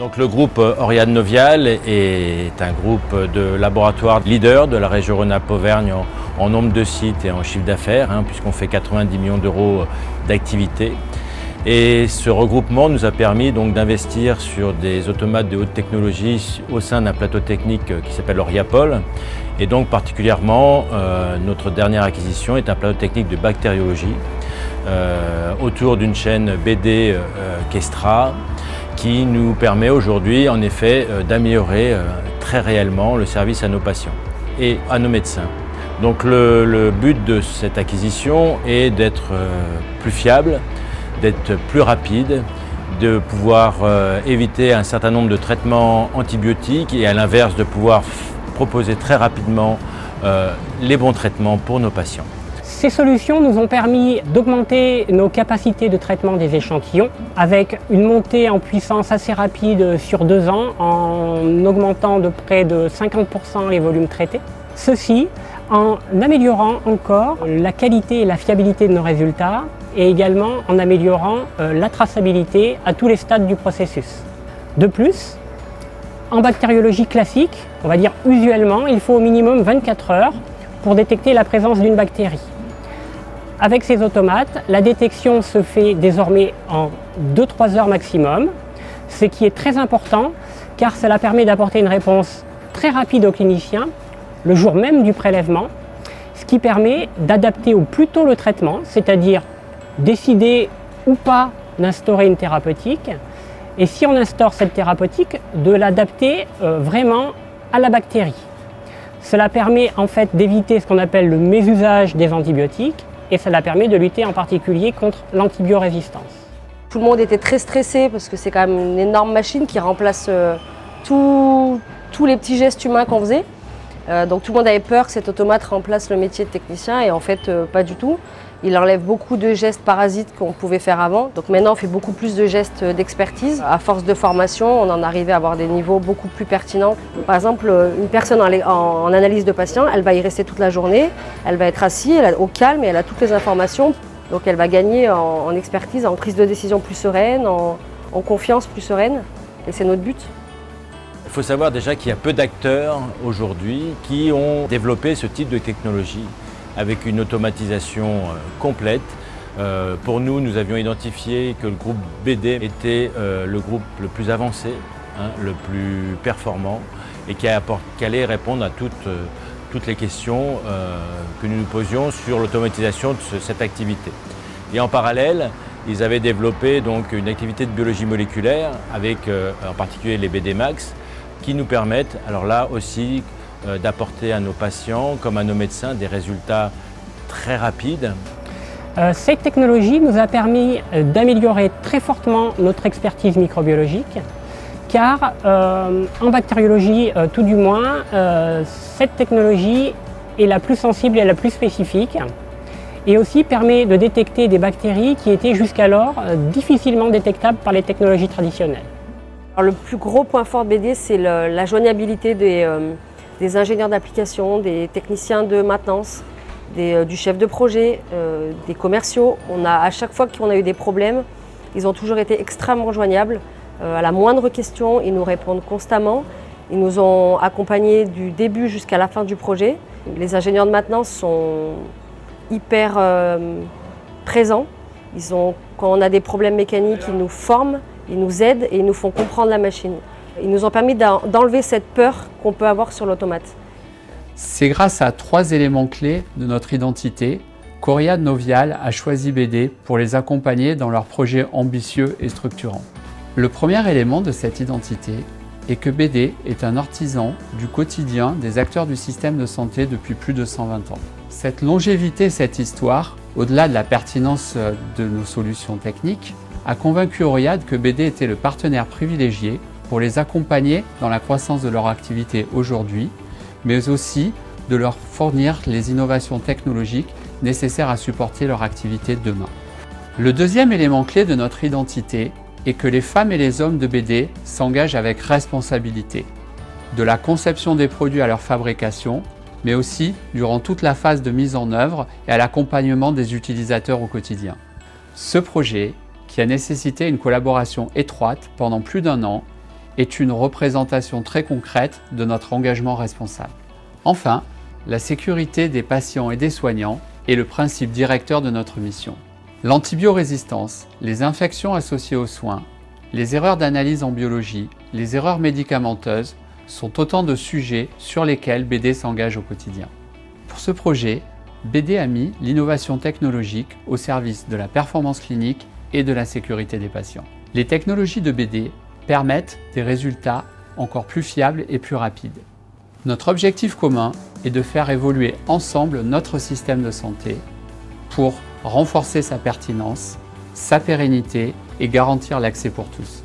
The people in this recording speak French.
Donc le groupe Oriade Novial est un groupe de laboratoires leader de la région Rhône-Alpes-Auvergne en nombre de sites et en chiffre d'affaires, puisqu'on fait 90 millions d'euros d'activité. Et ce regroupement nous a permis donc d'investir sur des automates de haute technologie au sein d'un plateau technique qui s'appelle Oriapol. Et donc particulièrement, notre dernière acquisition est un plateau technique de bactériologie autour d'une chaîne BD Kestra qui nous permet aujourd'hui en effet d'améliorer très réellement le service à nos patients et à nos médecins. Donc le but de cette acquisition est d'être plus fiable, d'être plus rapide, de pouvoir éviter un certain nombre de traitements antibiotiques et à l'inverse de pouvoir proposer très rapidement les bons traitements pour nos patients. Ces solutions nous ont permis d'augmenter nos capacités de traitement des échantillons avec une montée en puissance assez rapide sur 2 ans en augmentant de près de 50% les volumes traités. Ceci en améliorant encore la qualité et la fiabilité de nos résultats et également en améliorant la traçabilité à tous les stades du processus. De plus, en bactériologie classique, on va dire usuellement, il faut au minimum 24 heures pour détecter la présence d'une bactérie. Avec ces automates, la détection se fait désormais en 2-3 heures maximum, ce qui est très important car cela permet d'apporter une réponse très rapide aux cliniciens le jour même du prélèvement, ce qui permet d'adapter au plus tôt le traitement, c'est-à-dire décider ou pas d'instaurer une thérapeutique, et si on instaure cette thérapeutique, de l'adapter vraiment à la bactérie. Cela permet en fait d'éviter ce qu'on appelle le mésusage des antibiotiques, et cela permet de lutter en particulier contre l'antibiorésistance. Tout le monde était très stressé parce que c'est quand même une énorme machine qui remplace tous les petits gestes humains qu'on faisait. Donc tout le monde avait peur que cet automate remplace le métier de technicien et en fait pas du tout. Il enlève beaucoup de gestes parasites qu'on pouvait faire avant. Donc maintenant on fait beaucoup plus de gestes d'expertise. À force de formation, on en arrivait à avoir des niveaux beaucoup plus pertinents. Par exemple, une personne en analyse de patient, elle va y rester toute la journée, elle va être assise, au calme et elle a toutes les informations. Donc elle va gagner en expertise, en prise de décision plus sereine, en confiance plus sereine. Et c'est notre but. Il faut savoir déjà qu'il y a peu d'acteurs aujourd'hui qui ont développé ce type de technologie avec une automatisation complète. Pour nous, nous avions identifié que le groupe BD était le groupe le plus avancé, le plus performant et qui allait répondre à toutes les questions que nous nous posions sur l'automatisation de cette activité. Et en parallèle, ils avaient développé donc une activité de biologie moléculaire avec en particulier les BD Max qui nous permettent alors là aussi d'apporter à nos patients comme à nos médecins des résultats très rapides. Cette technologie nous a permis d'améliorer très fortement notre expertise microbiologique car en bactériologie tout du moins, cette technologie est la plus sensible et la plus spécifique et aussi permet de détecter des bactéries qui étaient jusqu'alors difficilement détectables par les technologies traditionnelles. Alors, le plus gros point fort de BD, c'est la joignabilité des ingénieurs d'application, des techniciens de maintenance, du chef de projet, des commerciaux. À chaque fois qu'on a eu des problèmes, ils ont toujours été extrêmement joignables. À la moindre question, ils nous répondent constamment. Ils nous ont accompagnés du début jusqu'à la fin du projet. Les ingénieurs de maintenance sont hyper présents. Quand on a des problèmes mécaniques, ils nous forment, ils nous aident et ils nous font comprendre la machine. Ils nous ont permis d'enlever cette peur qu'on peut avoir sur l'automate. C'est grâce à 3 éléments clés de notre identité qu'Oriade Novial a choisi BD pour les accompagner dans leurs projets ambitieux et structurants. Le premier élément de cette identité est que BD est un artisan du quotidien des acteurs du système de santé depuis plus de 120 ans. Cette longévité, cette histoire, au-delà de la pertinence de nos solutions techniques, a convaincu Oriade que BD était le partenaire privilégié pour les accompagner dans la croissance de leur activité aujourd'hui, mais aussi de leur fournir les innovations technologiques nécessaires à supporter leur activité demain. Le deuxième élément clé de notre identité est que les femmes et les hommes de BD s'engagent avec responsabilité, de la conception des produits à leur fabrication, mais aussi durant toute la phase de mise en œuvre et à l'accompagnement des utilisateurs au quotidien. Ce projet, qui a nécessité une collaboration étroite pendant plus d'1 an, est une représentation très concrète de notre engagement responsable. Enfin, la sécurité des patients et des soignants est le principe directeur de notre mission. L'antibiorésistance, les infections associées aux soins, les erreurs d'analyse en biologie, les erreurs médicamenteuses sont autant de sujets sur lesquels BD s'engage au quotidien. Pour ce projet, BD a mis l'innovation technologique au service de la performance clinique et de la sécurité des patients. Les technologies de BD permettent des résultats encore plus fiables et plus rapides. Notre objectif commun est de faire évoluer ensemble notre système de santé pour renforcer sa pertinence, sa pérennité et garantir l'accès pour tous.